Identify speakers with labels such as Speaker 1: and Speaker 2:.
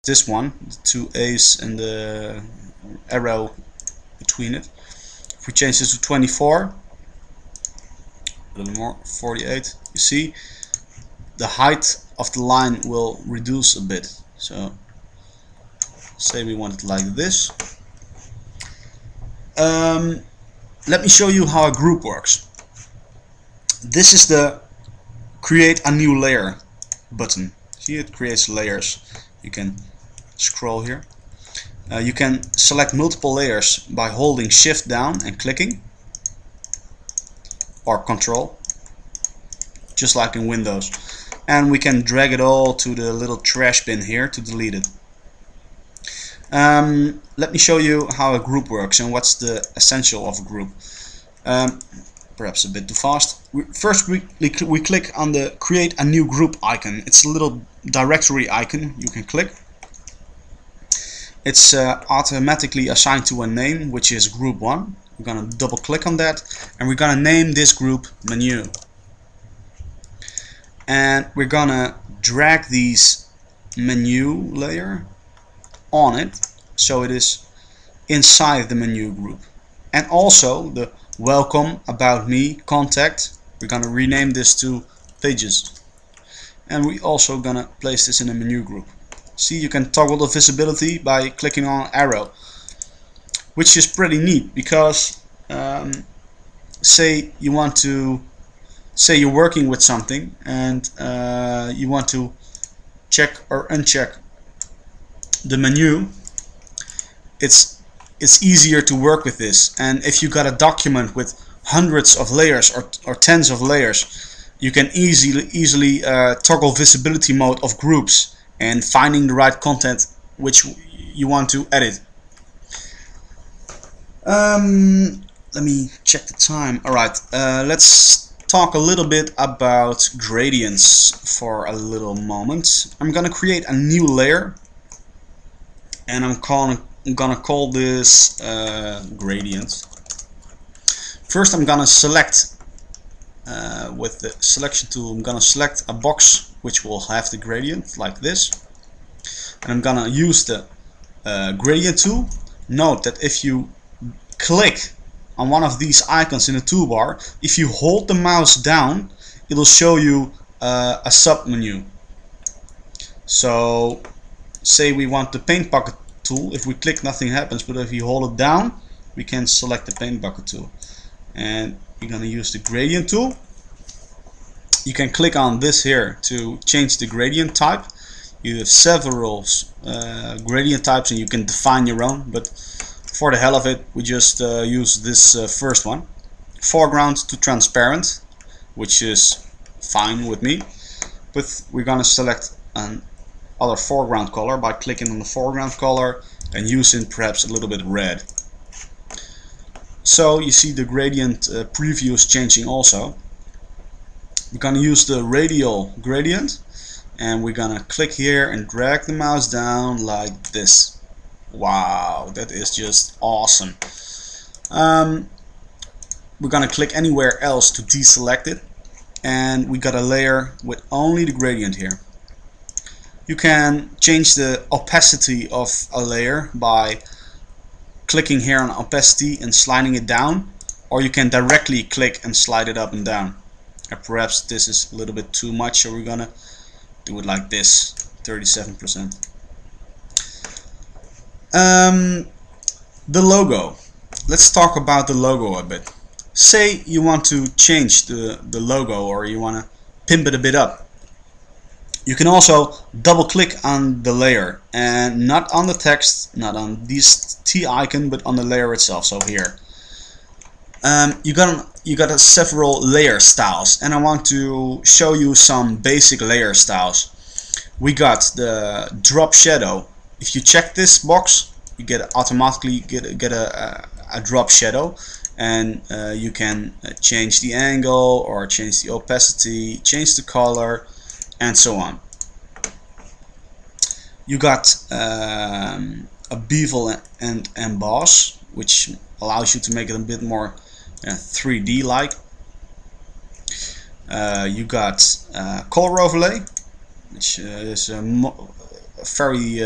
Speaker 1: this one, the two A's and the arrow between it. If we change this to 24, a little more, 48, you see the height of the line will reduce a bit. So say we want it like this. Let me show you how a group works. This is the create a new layer button. See, it creates layers. You can scroll here. You can select multiple layers by holding shift down and clicking, or control, just like in Windows. And we can drag it all to the little trash bin here to delete it. Let me show you how a group works and what's the essential of a group. Perhaps a bit too fast. First we click on the create a new group icon. It's a little directory icon you can click. It's automatically assigned to a name, which is group 1. We're gonna double click on that and we're gonna name this group menu. And we're gonna drag these menu layer on it so it is inside the menu group. And also the welcome, about me, contact, we're gonna rename this to pages. And we also gonna place this in a menu group. See, you can toggle the visibility by clicking on arrow, which is pretty neat because say you want to you're working with something and you want to check or uncheck the menu. It's easier to work with this, and if you got a document with hundreds of layers or tens of layers, you can easily toggle visibility mode of groups and finding the right content which you want to edit. Let me check the time. Alright, let's talk a little bit about gradients for a little moment. I'm gonna create a new layer and I'm gonna call this gradient. First I'm gonna select with the selection tool, I'm gonna select a box which will have the gradient like this, and I'm gonna use the gradient tool. Note that if you click on one of these icons in the toolbar, if you hold the mouse down, it will show you a sub menu. So say we want the paint bucket tool. If we click, nothing happens, but if you hold it down, we can select the paint bucket tool. And you're gonna use the gradient tool. You can click on this here to change the gradient type. You have several gradient types and you can define your own, but for the hell of it, we just use this first one. Foreground to transparent, which is fine with me, but we're gonna select an other foreground color by clicking on the foreground color and using perhaps a little bit red. So you see the gradient preview is changing also. We're gonna use the radial gradient and we're gonna click here and drag the mouse down like this. Wow, that is just awesome. We're gonna click anywhere else to deselect it, and we got a layer with only the gradient here. You can change the opacity of a layer by clicking here on opacity and sliding it down, or you can directly click and slide it up and down. And perhaps this is a little bit too much, so we're gonna do it like this, 37%. The logo. Let's talk about the logo a bit. Say you want to change the logo, or you want to pimp it a bit up. You can also double click on the layer, and not on the text, not on this T icon, but on the layer itself. So here you got several layer styles, and I want to show you some basic layer styles. We got the drop shadow. If you check this box, you automatically get a drop shadow, and you can change the angle or change the opacity, change the color, and so on. You got a bevel and emboss, which allows you to make it a bit more 3D like. You got color overlay, which is very